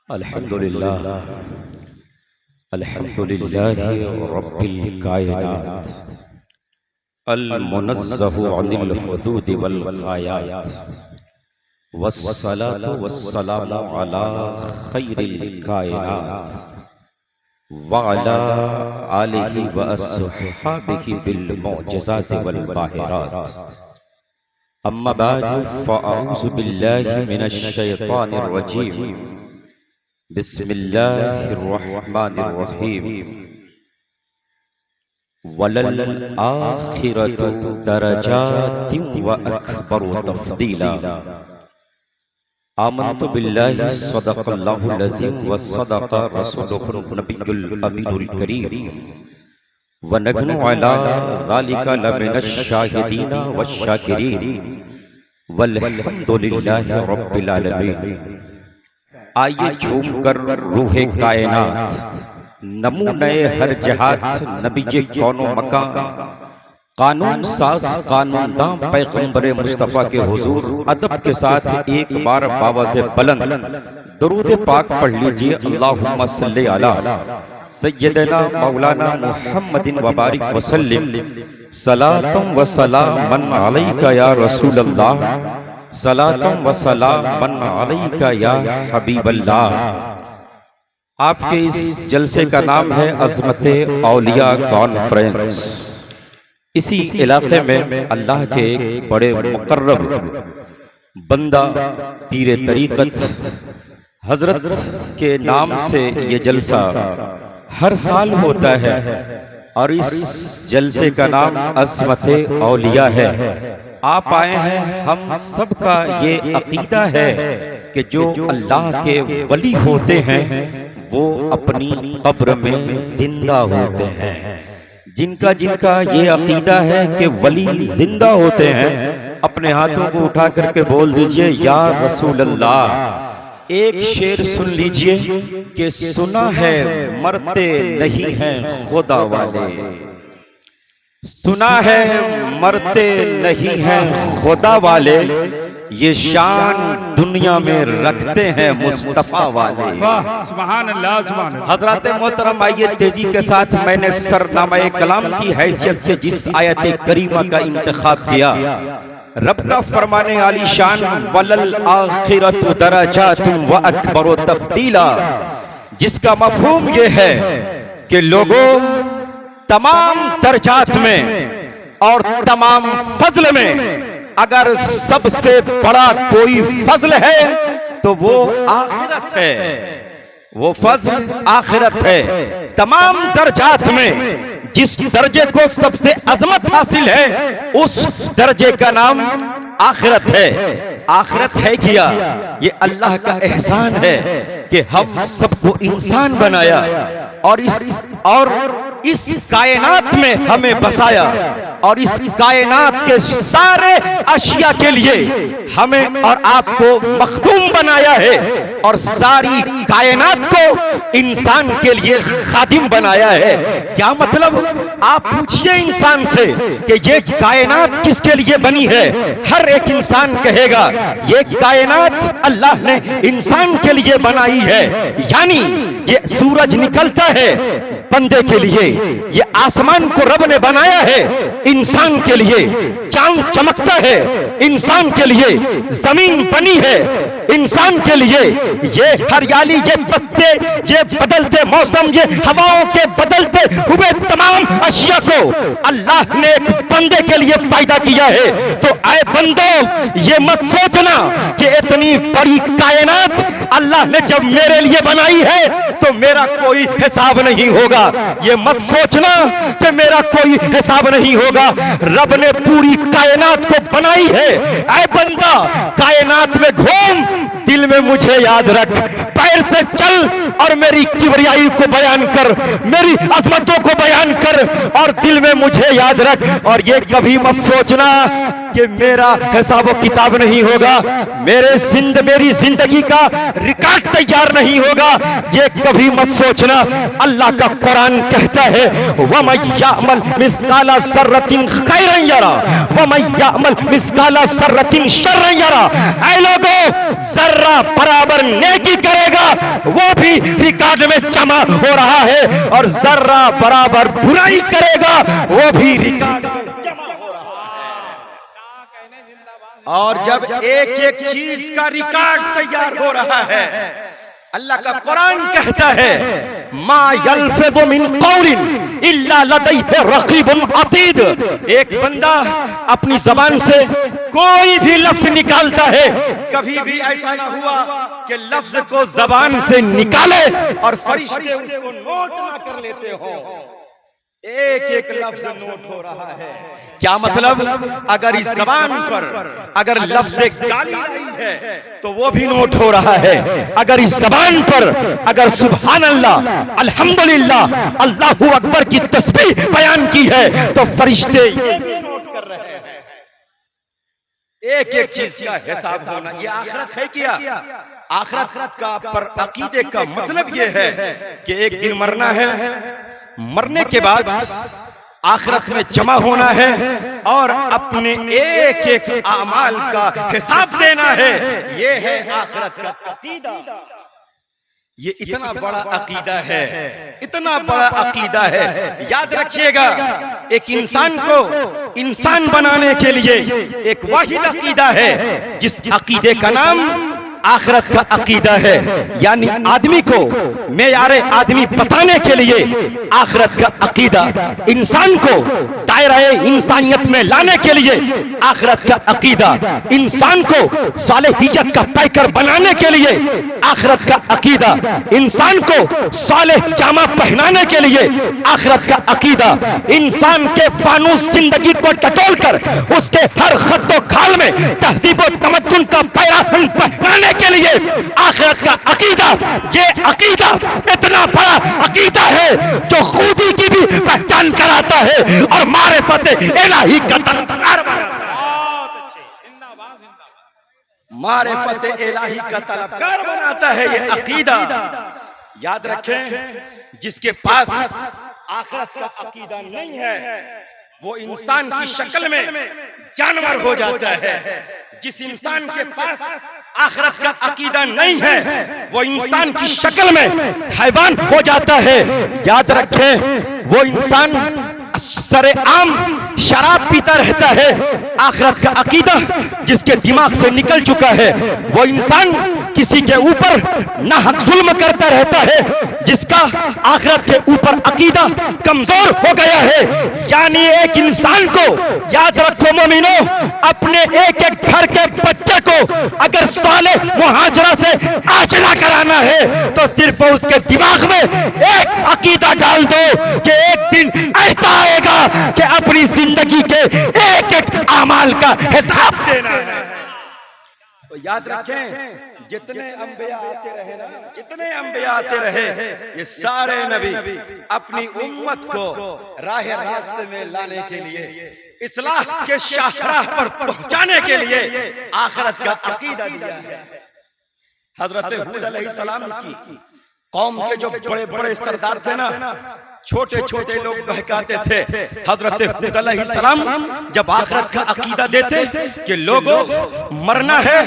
अल्हम्दुलिल्लाह अल्हम्दुलिल्लाहि रब्बिल कायनात अल मुनज़्ज़हु अनिल हुदूद वल ग़ायात वस्सलातु वस्सलामु अला खैरिल कायनात व अला आलिहि व अस्हाबिहि बिल मुअ्जिज़ाति वल बाहिरात। अम्मा बअद फ़अऊज़ु बिल्लाहि मिनश शैतानिर रजीम। बिस्मिल्लाहिर्रहमानिर्रहीम। वलल आखिरतु दरजातिन व अकबरु तफ़दीला। आमन्तु बिल्लाहि सदक़ल्लाहुल अज़ीम व सदक़ रसूलुहुन नबियुल अमीनुल करीम व नहनु अला ज़ालिका लमिनश शाहिदीन वश्शाकिरीन वल्हम्दुलिल्लाहि रब्बिल आलमीन। आइए झूम कर रूहे कायनात नमूने हर जहात नबीजे कौनो मकान कानून साज कानूनदां पैगंबरे मुस्तफ़ा के हुजूर अदब के साथ एक बार बावाज़े बुलंद दरूद पाक पढ़ लीजिए। अल्लाहुम्मा सल्ली अला सय्यदना मौलाना मुहम्मदिन व बारिक वसल्लिम सलातम व सलामन अलैका या रसूल अल्लाह सलातम व सलामन अलैका या हबीबल्लाह। आपके इस जलसे का नाम है अज़मते औलिया कॉन्फ्रेंस। इसी इलाके में अल्लाह के एक बड़े मुकर्रब बंदा पीरे तरीक़त हजरत के नाम से ये जलसा हर साल होता है और इस जलसे का नाम अज़मते औलिया है। आप आए हैं, हम सबका ये अकीदा है कि जो अल्लाह के वली होते हैं वो अपनी कब्र में जिंदा होते हैं। जिनका जिनका ये अकीदा है कि वली जिंदा होते हैं, अपने हाथों को उठा करके बोल दीजिए या रसूल अल्लाह। एक शेर सुन लीजिए कि सुना है मरते नहीं हैं खुदा वाले, सुना है मरते नहीं हैं खुदा वाले, ये शान दुनिया में रखते हैं मुस्तफा वाले। सुभान अल्लाह सुभान अल्लाह। हज़रात मोहतरम, आइए तेजी के साथ मैंने सरनामा कलाम की हैसियत से जिस आयत करीमा का इंतखाब किया, रब का फरमाने आली शान वलल आखिरतु दरजातुन व अकबरु तफ़दीला, जिसका मफ़हूम ये है कि लोगों तमाम दर्जात में और तमाम फजल में अगर सबसे बड़ा कोई फजल है तो वो आखिरत है, वो फजल आखिरत है। तमाम दर्जात में जिस दर्जे को सबसे अजमत हासिल है उस दर्जे का नाम आखिरत है। आखिरत है क्या? ये अल्लाह का एहसान है कि हम सबको इंसान बनाया और इस कायनात में हमें बसाया और इस कायनात के सारे अशिया के लिए हमें और आपको मखदूम बनाया है और सारी कायनात को इंसान के लिए खादिम बनाया है। क्या मतलब? आप पूछिए इंसान से कि ये कायनात किसके लिए बनी है, हर एक इंसान कहेगा ये कायनात अल्लाह ने इंसान के लिए बनाई है। यानी ये सूरज निकलता है बंदे के लिए, ये आसमान को रब ने बनाया है इंसान के लिए, चांद चमकता है इंसान के लिए, जमीन बनी है इंसान के लिए, ये हरियाली, ये पत्ते, ये बदलते मौसम, ये हवाओं के बदलते हुए तमाम अशिया को अल्लाह ने एक बंदे के लिए पैदा किया है। तो आए बंदो, ये मत सोचना कि इतनी बड़ी कायनात अल्लाह ने जब मेरे लिए बनाई है तो मेरा कोई हिसाब नहीं होगा। ये मत सोचना कि मेरा कोई हिसाब नहीं होगा। रब ने पूरी कायनात को बनाई है। ऐ बंदा, कायनात में घूम, दिल में मुझे याद रख, पैर से चल और मेरी किबरियाई को बयान कर, मेरी अजमतों को बयान कर और दिल में मुझे याद रख। और ये कभी मत सोचना कि मेरा हिसाब किताब नहीं होगा, मेरी जिंदगी का रिकॉर्ड तैयार नहीं होगा, ये कभी मत सोचना। अल्लाह का कुरान कहता है वमन यामल मिस्काला सर्रतिन खैरन यरा वमन यामल मिस्काला सर्रतिन शर्रन यरा। ऐ लोगों, जर्रा बराबर नेकी करेगा वो भी रिकॉर्ड में जमा हो रहा है, और जर्रा बराबर बुराई करेगा वो भी रिकॉर्ड में जमा हो रहा है। और जब एक एक चीज का रिकॉर्ड तैयार हो रहा है, अल्लाह का कुरान कहता है मा यल्फिज़ु मिन कौलिन इल्ला लदैहि रक़ीबुन अतीद। एक बंदा अपनी जबान से कोई भी लफ्ज निकालता है, कभी भी ऐसा ना हुआ कि लफ्ज को जबान से निकाले और फरिश्ते उसको नोट ना कर लेते हो। एक एक लफ्ज नोट हो रहा है। क्या मतलब? अगर इस जबान पर अगर लफ्ज गाली आई है तो वो भी नोट हो रहा है। अगर इस जबान पर अगर सुभान अल्लाह, अल्हम्दुलिल्लाह, अल्लाहू अकबर की तस्बीह बयान की है तो फरिश्ते ये भी नोट कर रहे हैं। एक एक चीज का हिसाब होना, ये आखिरत है क्या? आखिरत का पर अकीदे का मतलब ये है कि एक दिन मरना है, मरने के बाद आखिरत में जमा होना है और अपने एक एक आमाल का हिसाब देना है। ये है आखिरत का अकीदा। ये इतना बड़ा अकीदा है, इतना बड़ा अकीदा है। याद रखिएगा, एक इंसान को इंसान बनाने के लिए एक वाहिद अकीदा है, जिस अकीदे का नाम आखिरत का अकीदा है। यानी आदमी को मेयारे आदमी बताने के लिए आखिरत का अकीदा, इंसान को दायरे इंसानियत में लाने के लिए आखिरत का अकीदा, इंसान को सालेहियत का पैकर बनाने के लिए आखिरत का अकीदा, इंसान को सालेह जामा पहनाने के लिए आखिरत का अकीदा, इंसान के फानूस जिंदगी को टटोल कर उसके हर खत्तो खाल में तहजीब और तमद्दुन का पैराहन पहनाने के लिए आखिरत का अकीदा। ये अकीदा इतना बड़ा अकीदा है जो खुदी की भी पहचान कराता है और मारिफत इलाही का तलबगार बनाता है। मारिफत इलाही का तलबगार बनाता है ये अकीदा। याद रखें, जिसके पास आखिरत का अकीदा नहीं है वो इंसान की शक्ल में जानवर हो जाता है। जिस इंसान के पास आखिरत का अकीदा नहीं है वो इंसान की शक्ल में हैवान हो जाता है। याद रखें, वो इंसान सरेआम शराब पीता रहता है। आखिरत का अकीदा जिसके दिमाग से निकल चुका है वो इंसान किसी के ऊपर नाहक जुल्म करता रहता है, जिसका आखिरत के ऊपर अकीदा कमजोर हो गया है। यानी एक इंसान को, याद रखो मोमिनो, अपने एक एक घर के बच्चे को अगर सालेह मुहाजरा से आशना कराना है तो सिर्फ उसके दिमाग में एक अकीदा डाल दो कि एक दिन ऐसा आएगा कि अपनी जिंदगी के एक एक अमाल का हिसाब देना है। तो याद रखें, जितने अंबिया आते रहे ना, जितने अंबिया आते रहे, ये सारे नबी अपनी उम्मत को राह रास्ते में लाने के लिए, इस्लाह के शाहराह पर पहुंचाने के लिए आखिरत का अकीदा दिया है। हजरत हूद अलैहिस्सलाम की कौम के जो बड़े बड़े सरदार थे ना, छोटे छोटे लोग बहकाते थे। हजरत हूद अलैहिस्सलाम जब आखिरत का अकीदा देते कि लोगों मरना है,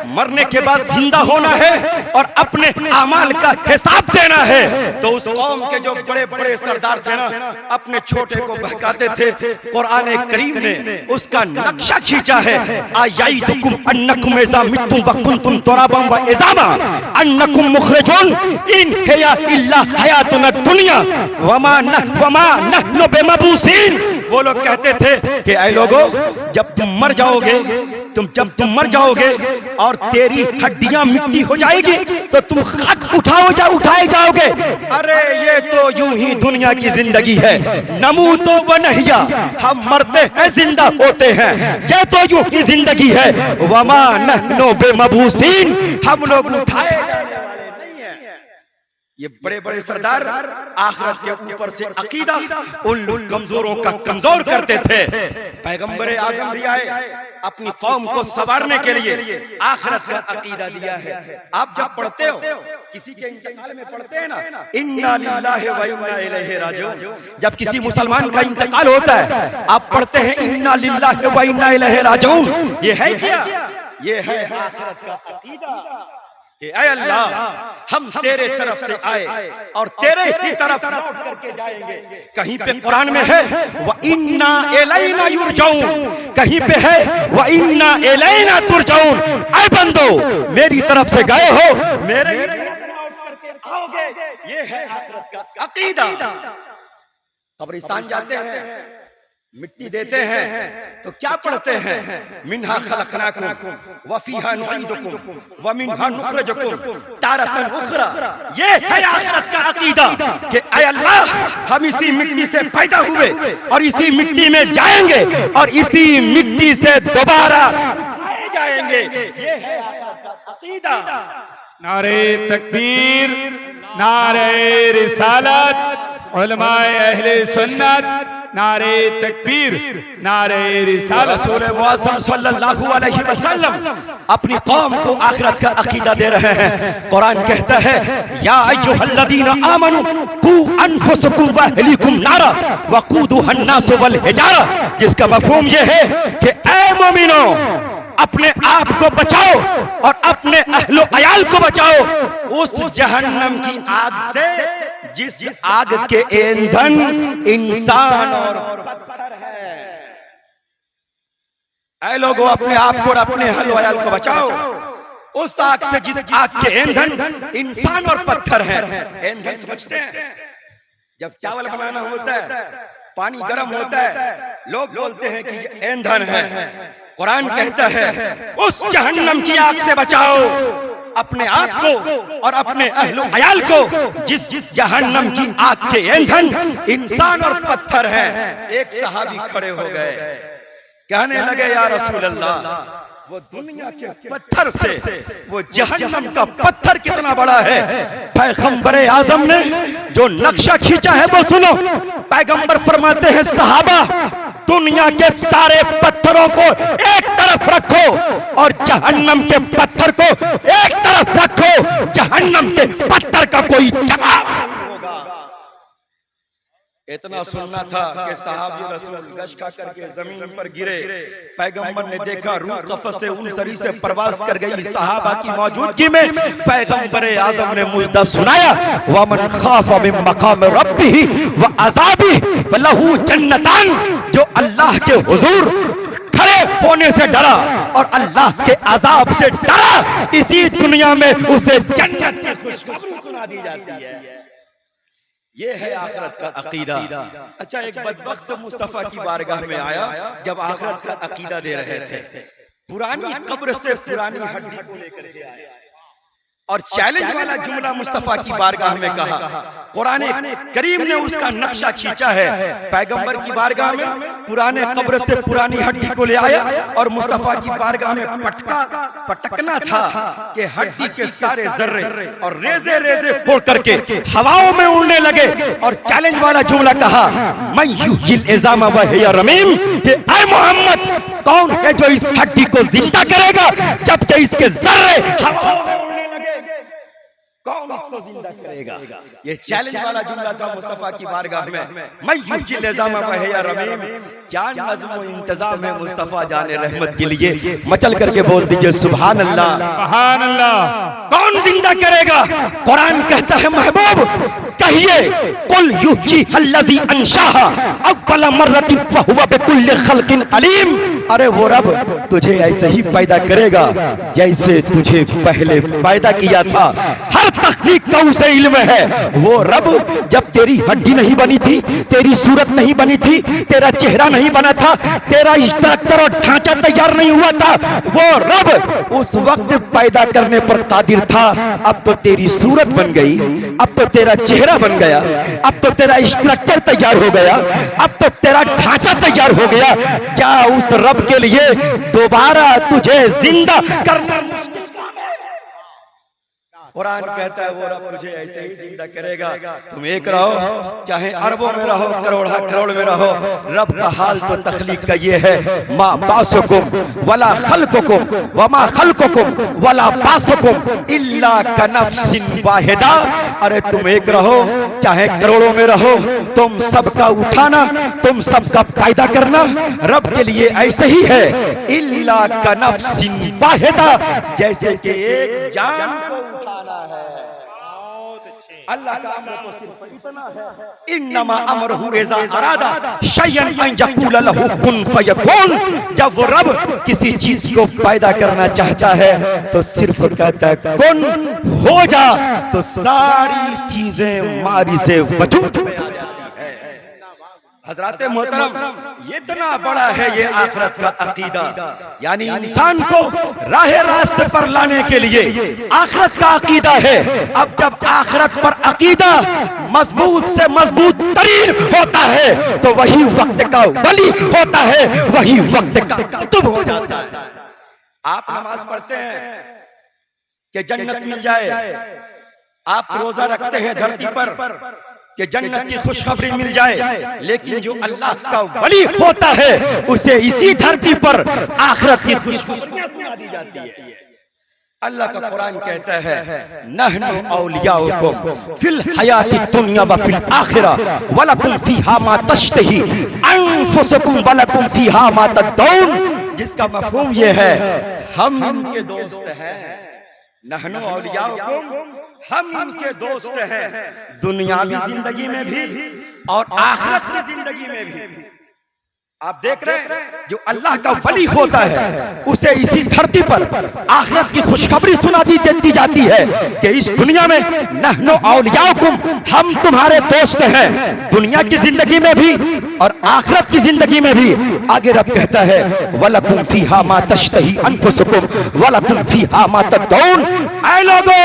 मरने के बाद जिंदा होना है और अपने अमाल का हिसाब देना है, तो उस कौम के जो बड़े बड़े सरदार थे ना, अपने छोटे को बहकाते थे। कुरान करीम ने उसका नक्शा खींचा है, आयाइदुकुम अन्नकुम इज़ा मित्तुम व कुंतुम तुराबन व इज़ामा अन्नकुम मुखरजून इन हिया इल्ला हयातुना दुनिया वमा नहनु बिमबूसीन। वो लोग कहते थे कि ऐ लोगों, जब तुम मर जाओगे और तेरी हड्डियां मिट्टी हो जाएगी तो तुम खाक उठाए जाओगे। अरे ये तो यूं ही दुनिया की जिंदगी है, नमूतो व नहिया, हम मरते हैं जिंदा होते हैं, ये तो यूं ही जिंदगी है। वमा नहनु बिमबूसीन, हम लोग उठाए जाने वाले नहीं है। ये बड़े बड़े सरदार आखिरत के ऊपर से अकीदा उन कमजोरों का कमजोर करते थे। पैगंबर आजम भी आए अपनी कौम को संवारने के लिए, आखिरत का अकीदा दिया है। आप जब पढ़ते हो किसी के इंतकाल में पढ़ते हैं ना, इन्ना लिल्लाहि व इन्ना इलैहि राजिऊन, जब किसी मुसलमान का इंतकाल होता है आप पढ़ते हैं इन्ना लिल्लाहि व इन्ना इलैहि राजिऊन। ये है क्या? ये है आखिरत का अकीदा कि ऐ अल्लाह हम तेरे तरफ से आए और तेरे ही तरफ लौट करके जाएंगे। कहीं पे कुरान में है व इन्ना इलैना युरजाऊन, कहीं पे है व इन्ना इलैना तुरजाऊन। ऐ बंदो मेरी तरफ से गए हो, मेरे ही तरफ लौट करके आओगे। ये है आखिरत का अकीदा। कब्रिस्तान जाते हैं, मिट्टी देते हैं तो क्या पढ़ते हैं? मिन्हा खलकनाकुम व फीहा नुईदुकुम व मिन्हा नुखरिजुकुम तारतन उखरा। ये है आखिरत का अकीदा कि ऐ अल्लाह हम इसी मिट्टी से पैदा हुए और इसी मिट्टी में जाएंगे और इसी मिट्टी से दोबारा उठाए जाएंगे। ये है आखिरत का अकीदा। नारे तकबीर, नारे रिसालत, उलमाए अहले सुन्नत, नारे तकबीर, नारे रिसालत। रसूल मुअज़्ज़म सल्लल्लाहु अलैहि वसल्लम अपनी कौम को आखिरत का अकीदा दे रहे हैं। कुरान कहता है या अय्युहल्लज़ीना आमनू कू अनफुसकुम व अहलीकुम नारा वक़ूदुहन नास वल हिजारा, जिसका मफ़हूम ये है कि ऐ मोमिनो अपने आप को बचाओ और अपने अहलो अयाल को बचाओ उस जहन्नम की आग से जिस आग के ईंधन इंसान और पत्थर है। ऐ लोगों अपने आप को और अपने अहलो अयाल को बचाओ उस आग से जिस आग के ईंधन इंसान और पत्थर है। ईंधन समझते हैं? जब चावल बनाना होता है, पानी गर्म होता है, लोग बोलते हैं कि ये ईंधन है। कुरान कहता है उस जहन्नम की आग से बचाओ अपने आप को और अपने अहलो अयाल को जिस जहन्नम की आग के ईंधन इंसान और पत्थर है। एक सहाबी खड़े हो गए, कहने लगे या रसूल अल्लाह वो दुनिया के पत्थर से वो जहन्नम का पत्थर कितना बड़ा है? पैगंबर आजम ने जो नक्शा खींचा है वो सुनो। पैगंबर फरमाते हैं सहाबा दुनिया के सारे पत्थरों को एक तरफ रखो और जहन्नम के पत्थर को एक तरफ रखो, जहन्नम के पत्थर का कोई जवाब नहीं होगा। इतना सुनना था कि साहब रसूल गश खा करके जमीन पर गिरे। पैगंबर ने देखा रूह कफस से उन सरी से परवाज कर गई। सहाबा की मौजूदगी में पैगंबर आजम ने मुजदा सुनाया वमन खाफा मिन मकाम रब्बिही व अज़ाबी फलहू जन्नतान, जो अल्लाह के हुजूर खड़े होने से डरा और अल्लाह के अजाब से डरा, इसी दुनिया में उसे जन्नत की खुशखबरी सुना दी जाती है। ये है आखिरत का अकीदा। अच्छा, एक बदबख्त मुस्तफा की बारगाह में आया जब आखिरत का अकीदा दे रहे थे, पुरानी कब्र से पुरानी हड्डी को लेकर के आया और चैलेंज वाला जुमला मुस्तफा की बारगाह में कहा। कुरान करीम ने उसका नक्शा खींचा है। पैगंबर की बारगाह में पुराने कब्र से पुरानी हड्डी को ले आया और मुस्तफा की बारगाह में पटकना था कि हड्डी के सारे जर्रे और रेजे रेजे फोड़ करके हवाओं में उड़ने लगे और चैलेंज वाला जुमला कहा मैं युहिल इज़ामा व हिया रमीम, कि ऐ मोहम्मद कौन है जो इस हड्डी को जिंदा करेगा जबकि इसके जर्रे हवाओं में उड़ने लगे? कौन इसको जिंदा करेगा? ये चैलेंज वाला जुमला था मुस्तफा की बारगाह में। मैं युहिल इज़ामा व हिया रमीम। क्या नज़्म व इंतजाम है मुस्तफा जाने रहमत के लिए। मचल करके बोल दीजिए सुभान अल्लाह, सुभान अल्लाह। कौन जिंदा करेगा? कुरान कहता है महबूब कहिए कुल युह्यी अल्लज़ी अंशाहा अव्वल मर्रतिन व हुवा बिकुल्लि खल्किन अलीम। अरे वो रब तुझे ऐसे ही पैदा करेगा जैसे तुझे पहले पैदा किया था। हर तकनीक का उसे इल्म है। वो रब जब तेरी हड्डी नहीं बनी थी, तेरी सूरत नहीं बनी थी, तेरा चेहरा नहीं बना था, तेरा स्ट्रक्चर और ढांचा तैयार नहीं हुआ था, वो रब उस वक्त पैदा करने पर कादिर था। अब तो तेरी सूरत बन गई, अब तो तेरा चेहरा बन गया, अब तो तेरा स्ट्रक्चर तैयार हो गया, अब तो तेरा ढांचा तैयार हो गया। क्या उस रब के लिए दोबारा तुझे जिंदा करना मुश्किल काम है? कुरान कहता है वो रब तुझे ऐसे ही जिंदा करेगा। तुम एक रहो चाहे अरबों में रहो, करोड़ में रहो, रब का हाल तो तख्लीक का ये है, मा बासुकुम वला खल्कुकुम वमा खल्कुकुम वला बासुकुम इल्ला कनफ्सिन वाहिदा। अरे तुम एक रहो चाहे करोड़ों में रहो, तुम सबका उठाना, तुम सबका पैदा करना रब के लिए ऐसे ही है, इल्ला कनफ्सिन वाहिदा, जैसे कि एक जान को उठाना है। अल्लाह का अमर तो सिर्फ इतना है, इन्नमा अमरुहु इज़ा अरादा शयअन अन यक़ूल लहू कुन फयकून। जब वो रब किसी चीज को पैदा करना चाहता है तो सिर्फ कहता है कुन, हो जा, तो सारी चीजें मारी से वजूद में आ जाती है। हजरात मोहतरम, ये इतना बड़ा है ये आखिरत का अकीदा, यानी इंसान को राह रास्ते पर लाने के लिए आखिरत का अकीदा है। अब जब आखिरत पर अकीदा मजबूत से मजबूत तरीन होता है तो वही वक्त का वली होता है, वही वक्त का कुतुब हो जाता है। आप नमाज पढ़ते हैं कि जन्नत मिल जाए, आप रोजा रखते हैं धरती पर कि जन्नत की खुशखबरी मिल जाए, लेकिन जो अल्लाह का वली होता है उसे इसी धरती पर आखिरत की खुशखबरियां सुना दी जाती है। अल्लाह का कुरान कहता है नहनु औलियाउकुम फिल हयाति दुनिया व फिल आखिरा वलकुम फीहा मा तश्तही अनफुसुकुम वलकुम फीहा मा तदऊन। जिसका मफहूम ये है हम इनके दोस्त हैं, नहनु औलियाउकुम, हम इनके दोस्त हैं दुनियावी जिंदगी में भी और आखिरत की जिंदगी में भी। आप देख रहे हैं जो अल्लाह का वली होता है उसे इसी धरती पर आखिरत की खुशखबरी सुना दी जाती है कि इस दुनिया में नहनु औलियाउकुम, हम तुम्हारे दोस्त हैं दुनिया की जिंदगी में भी और आखिरत की जिंदगी में भी। आगे रब कहता है वलकुम फीहा मा तश्तही अनफुसुकुम वलकुम फीहा मा तदऊन। ऐ लोगों,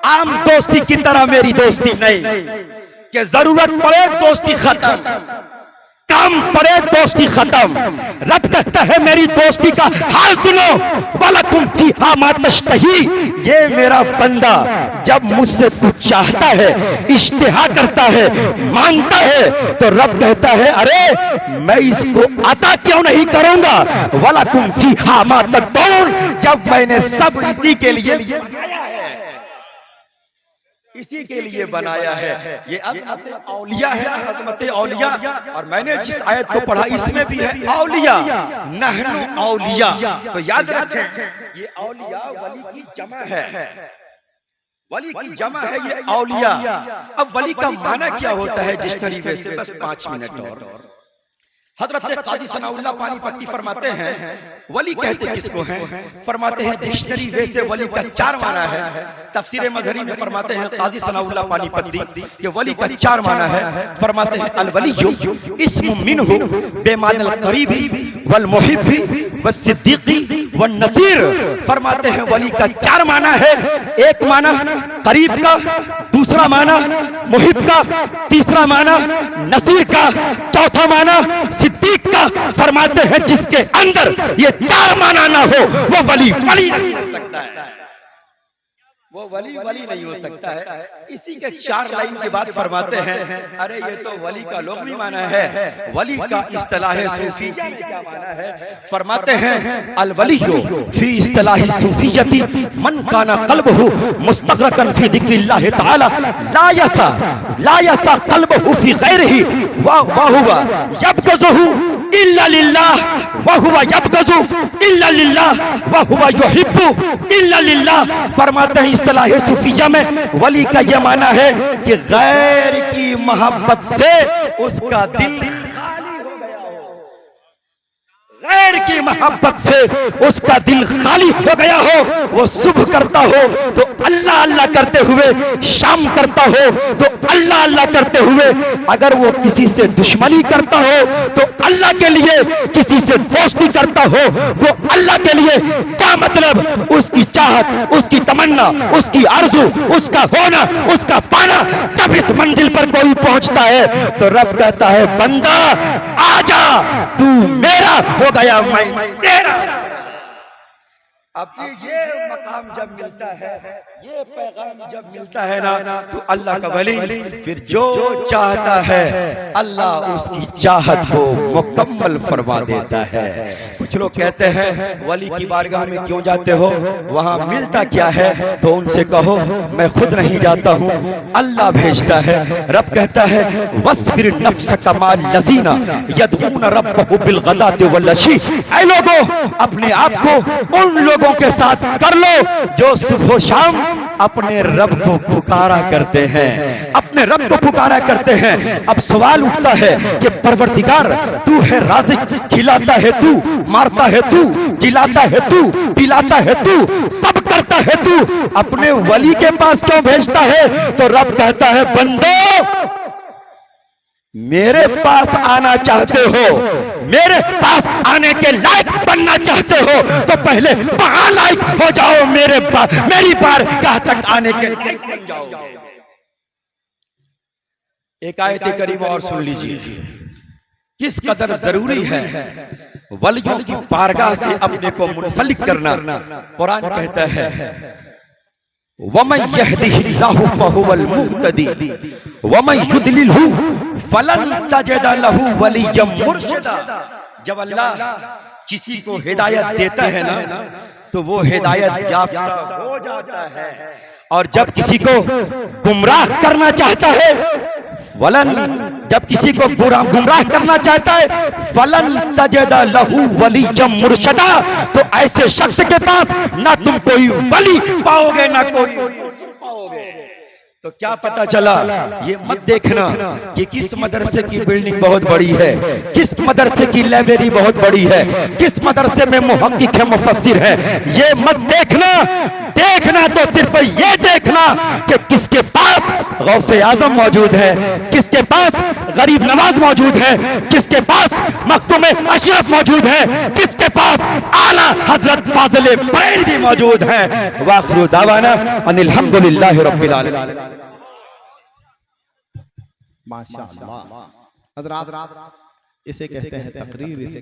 आम दोस्ती की तरह मेरी दोस्ती नहीं कि जरूरत पड़े दोस्ती खत्म, काम पड़े दोस्ती खत्म। रब कहता है मेरी दोस्ती का हाल सुनो, वलकुम फीहा मा तश्तही। ये मेरा बंदा जब मुझसे कुछ चाहता है, इश्तिहा करता है, मांगता है, तो रब कहता है अरे मैं इसको अता क्यों नहीं करूंगा। वलकुम फीहा मा तदऊन, जब मैंने सब इसी के लिए बनाया है, इसी के लिए बनाया है। ये अज़मत औलिया है, अज़मत औलिया। और मैंने जिस आयत को पढ़ा इसमें भी है औलिया, नहनु औलिया। तो याद रखें ये औलिया वली की जमा है, वली की जमा है ये औलिया। अब वली का माना क्या होता है डिक्शनरी में से बस 5 मिनट और हजरत काजी सनाउल्लाह पानीपत्ती फरमाते हैं वली कहते किसको हैं, फरमाते हैं डिक्शनरी वे से वली का 4 माना है। तफसीर मजहरी में फरमाते हैं काजी सनाउल्लाह पानीपत्ती कि वली का 4 माना है। फरमाते हैं अल वलिय्यु इस्मु मिन्हु बेमानल करीबी वल मुहिब्बी वस्सिद्दीकी वन नसीर। फरमाते हैं वली का 4 माना है। एक माना करीब का, दूसरा माना मुहिब का, तीसरा माना नसीर का, चौथा माना सिद्दीक का। फरमाते हैं जिसके अंदर ये 4 माना ना हो वो वली वली नहीं हो सकता है, वो वली वली नहीं हो सकता है। इसी के 4 लाइन के बाद फरमाते हैं अरे ये तो वली का लुग़वी माना है, वली का इस्तिलाह सूफी में क्या माना है। फरमाते हैं अल वलिय्यु फी इस्तिलाह सूफियती मन काना क़ल्बुहु मुस्तग़रक़न फी ज़िक्रिल्लाह तआला ला यसा क़ल्बुहु फी ग़ैरिही व हुवा यबग़ज़ुहु इल्ला लिल्लाह व हुवा यबग़ज़ु इल्ला लिल्लाह व हुवा युहिब्बु इल्ला लिल्लाह। फरमाते हैं इस्तिलाह सूफिया में वली का यह माना है कि गैर की मोहब्बत से उसका दिल खाली हो गया हो, गैर की मोहब्बत से उसका दिल खाली हो गया हो। वो सुबह करता हो तो अल्लाह अल्लाह करते हुए, शाम करता हो तो अल्लाह अल्लाह करते हुए, अगर वो किसी से दुश्मनी करता हो तो अल्लाह के लिए, किसी से दोस्ती करता हो वो अल्लाह के लिए। क्या मतलब, उसकी चाहत, उसकी तमन्ना, उसकी आरज़ू, उसका होना, उसका पाना। जब इस मंजिल पर कोई पहुंचता है तो रब कहता है बंदा आजा, तू मेरा हो गया, मैं तेरा। अब ये मकाम जब मिलता है, ये पैगाम जब मिलता है ना, तो अल्लाह का वली फिर जो चाहता है अल्लाह उसकी चाहत को मुकम्मल फरमा देता है। कुछ लोग कहते हैं वली की बारगाह में क्यों जाते हो, वहां मिलता क्या है? तो उनसे कहो मैं खुद नहीं जाता हूं, अल्लाह भेजता है। रब कहता है वस्बिर नफ्सक माल लज़ीना यदऊन रब्बहुम बिल गदाति वल अशी। ऐ लोगों, अपने आप को उन लोगों के साथ कर लो जो सुबह शाम अपने रब को पुकारा करते हैं, अपने रब को पुकारा करते हैं। अब सवाल उठता है कि परवरदिगार तू है राज़िक, खिलाता है तू, मारता है तू, जिलाता है तू, पिलाता है तू, सब करता है तू, अपने वली के पास क्यों भेजता है? तो रब कहता है बंदो, मेरे पास आना चाहते हो, मेरे पास आने के लायक बनना चाहते हो, तो पहले वहां लायक हो जाओ, मेरी बारगाह तक आने के लायक बन जाओ। एक आयत करीमा और सुन लीजिए, किस कदर जरूरी है वलियों की बारगाह से अपने को मुंसलिक करना। कुरान कहता है वमन यहदिहिल्लाहु फहुवल मुहतदी वमन युद्लिलहु फलन तजिद लहु वलिय्यम मुर्शिदा। जब अल्लाह किसी को हिदायत देता है ना, तो वो हिदायत याफ्ता हो जाता है, और जब किसी को गुमराह करना चाहता है वलन, जब किसी को गुमराह करना चाहता है फलन तजिद लहु वलिय्यम मुर्शिदा, तो ऐसे शख्स के पास ना तुम कोई वली पाओगे ना कोई मुर्शिद पाओगे। तो क्या पता चला? ये मत देखना कि किस मदरसे की बिल्डिंग बहुत बड़ी है, किस मदरसे की लाइब्रेरी बहुत बड़ी है, किस मदरसे में मुहक्किक है, मुफस्सिर है। ये मत देखना, देखना तो सिर्फ ये देखना कि किसके पास गौसे आजम मौजूद है, किसके पास गरीब नवाज मौजूद है, किसके पास मखदूम अशरफ मौजूद है, किसके पास आला हजरत फाजिल बरेलवी मौजूद है। वाखिरु दावाना अनिल हम्दुलिल्लाहि रब्बिल आलमीन। माशाअल्लाह। हज़रात, इसे कहते हैं तकरीर, इसे